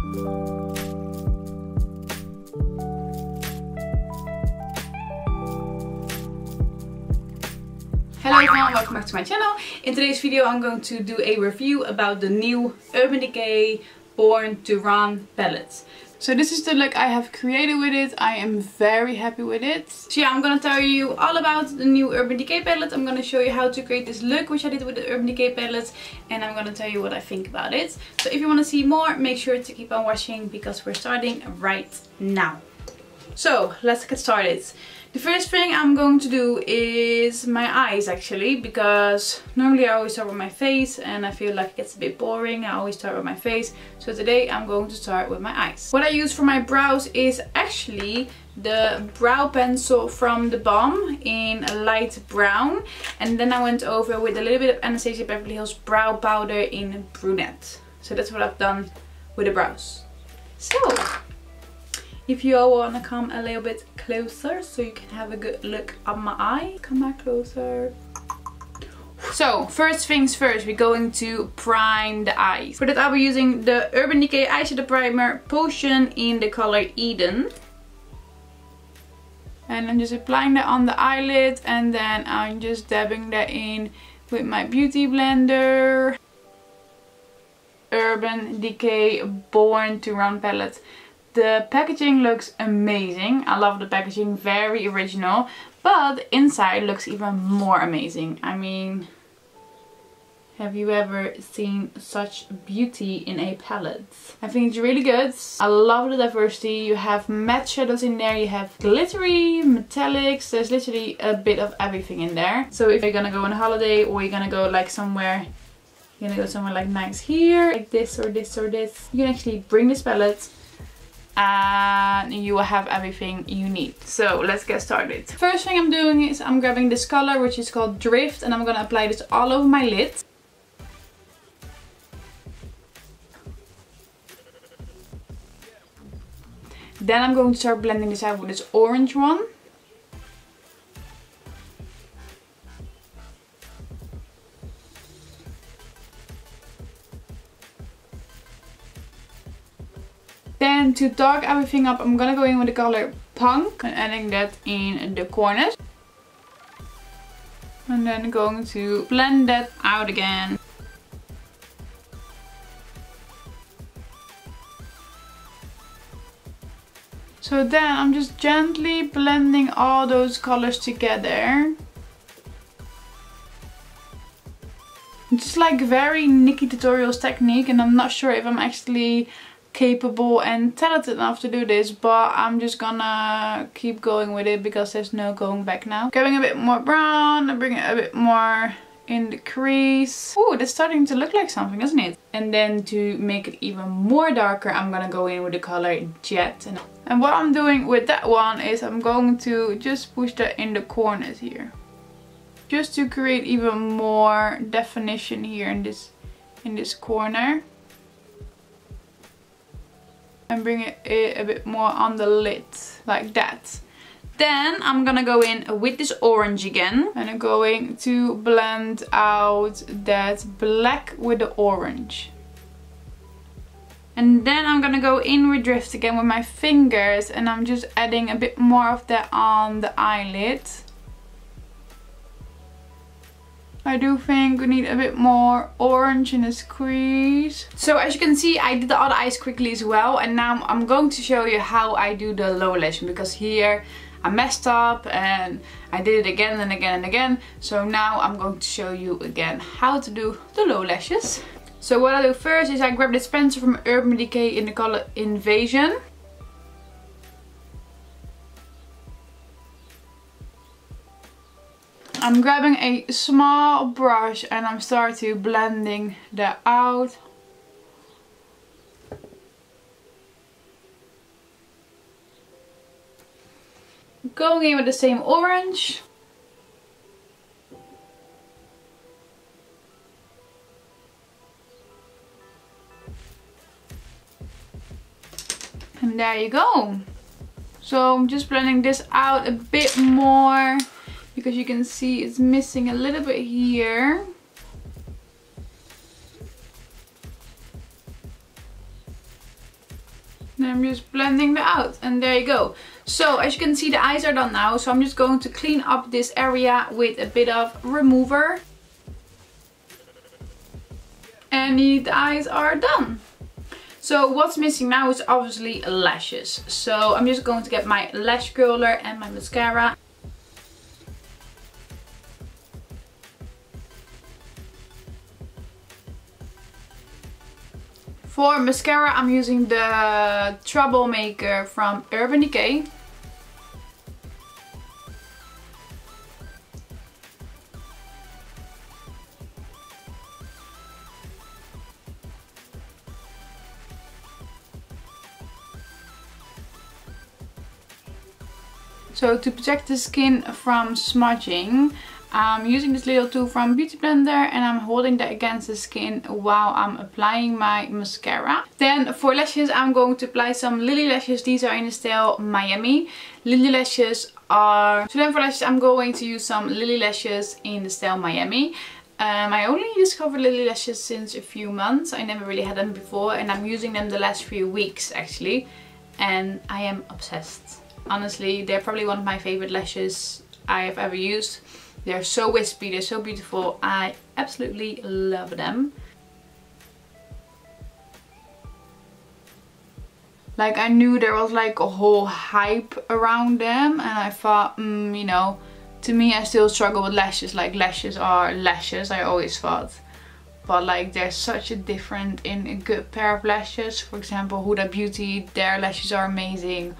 Hello everyone, welcome back to my channel. In today's video I'm going to do a review about the new Urban Decay Born to Run palettes. So this is the look I have created with it. I am very happy with it. So yeah, I'm gonna tell you all about the new Urban Decay palette. I'm gonna show you how to create this look, which I did with the Urban Decay palette, and I'm gonna tell you what I think about it. So if you want to see more, make sure to keep on watching because we're starting right now. So let's get started. The first thing I'm going to do is my eyes actually, because normally I always start with my face and I feel like it gets a bit boring. I always start with my face. So today I'm going to start with my eyes. What I use for my brows is actually the brow pencil from the Balm in a light brown. And then I went over with a little bit of Anastasia Beverly Hills brow powder in brunette. So that's what I've done with the brows. So if you all want to come a little bit closer so you can have a good look at my eye, come back closer. So first things first, we're going to prime the eyes. For that I'll be using the Urban Decay eyeshadow primer Potion in the color Eden. And I'm just applying that on the eyelid, and then I'm just dabbing that in with my beauty blender. Urban Decay Born to Run palette. The packaging looks amazing. I love the packaging, very original. But the inside looks even more amazing. I mean, have you ever seen such beauty in a palette? I think it's really good. I love the diversity. You have matte shadows in there, you have glittery, metallics. There's literally a bit of everything in there. So if you're gonna go on a holiday, or you're gonna go like somewhere, you're gonna go somewhere like nice here, like this or this or this, you can actually bring this palette and you will have everything you need. So let's get started. First thing I'm doing is I'm grabbing this color, which is called Drift, and I'm gonna apply this all over my lid. Then I'm going to start blending this out with this orange one. Then to dark everything up, I'm gonna go in with the color Punk and adding that in the corners. And then going to blend that out again. So then I'm just gently blending all those colors together. It's like very Nikki Tutorials technique, and I'm not sure if I'm actually capable and talented enough to do this, but I'm just gonna keep going with it because there's no going back now. Grabbing a bit more brown and bring it a bit more in the crease. Ooh, that's starting to look like something, isn't it? And then to make it even more darker, I'm gonna go in with the color Jet. And what I'm doing with that one is I'm going to just push that in the corners here, just to create even more definition here in this corner. And bring it a bit more on the lid, like that. Then I'm gonna go in with this orange again. And I'm going to blend out that black with the orange. And then I'm gonna go in with Drift again with my fingers. And I'm just adding a bit more of that on the eyelid. I do think we need a bit more orange in this crease. So as you can see, I did the other eyes quickly as well. And now I'm going to show you how I do the lower lash, because here I messed up and I did it again and again and again. So now I'm going to show you again how to do the low lashes. So what I do first is I grab this pencil from Urban Decay in the color Invasion. I'm grabbing a small brush and I'm starting blending that out. Going in with the same orange. And there you go. So I'm just blending this out a bit more, because you can see it's missing a little bit here. Then I'm just blending that out, and there you go. So as you can see, the eyes are done now, so I'm just going to clean up this area with a bit of remover. And the eyes are done. So what's missing now is obviously lashes. So I'm just going to get my lash curler and my mascara. For mascara, I'm using the Troublemaker from Urban Decay. So to protect the skin from smudging, I'm using this little tool from Beauty Blender, and I'm holding that against the skin while I'm applying my mascara. Then for lashes, I'm going to apply some Lilly lashes. These are in the style Miami. Lilly lashes are... So then for lashes, I'm going to use some Lilly lashes in the style Miami. I only discovered Lilly lashes since a few months. I never really had them before, and I'm using them the last few weeks actually. And I am obsessed. Honestly, they're probably one of my favorite lashes I have ever used. They're so wispy, they're so beautiful. I absolutely love them. Like, I knew there was like a whole hype around them, and I thought, you know, to me I still struggle with lashes. Like, lashes are lashes, I always thought. But like, there's such a difference in a good pair of lashes. For example, Huda Beauty, their lashes are amazing.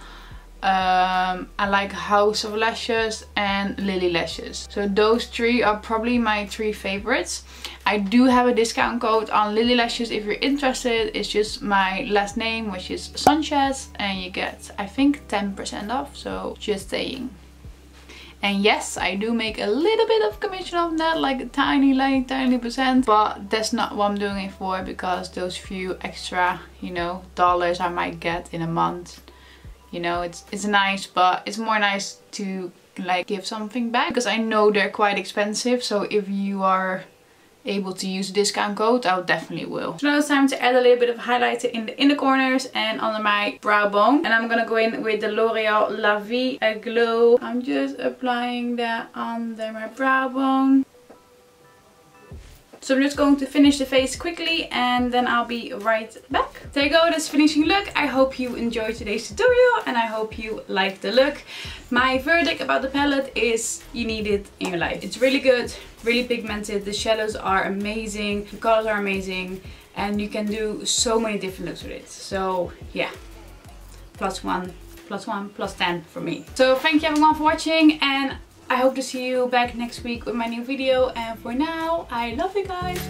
I like House of Lashes and Lilly lashes. So those three are probably my three favorites. I do have a discount code on Lilly lashes if you're interested. It's just my last name, which is Sanchez, and you get, I think, 10% off. So just saying. And yes, I do make a little bit of commission on that, like a tiny percent, but that's not what I'm doing it for, because those few extra, you know, dollars I might get in a month, you know, it's nice, but it's more nice to like give something back, because I know they're quite expensive. So if you are able to use a discount code, I definitely will. So now it's time to add a little bit of highlighter in the inner corners and under my brow bone. And I'm gonna go in with the L'Oreal La Vie Glow. I'm just applying that under my brow bone. So I'm just going to finish the face quickly, and then I'll be right back. There you go, that's finishing look. I hope you enjoyed today's tutorial, and I hope you liked the look. My verdict about the palette is you need it in your life. It's really good, really pigmented. The shadows are amazing, the colors are amazing, and you can do so many different looks with it. So yeah, +1, +1, +10 for me. So thank you everyone for watching, and I hope to see you back next week with my new video. And for now, I love you guys.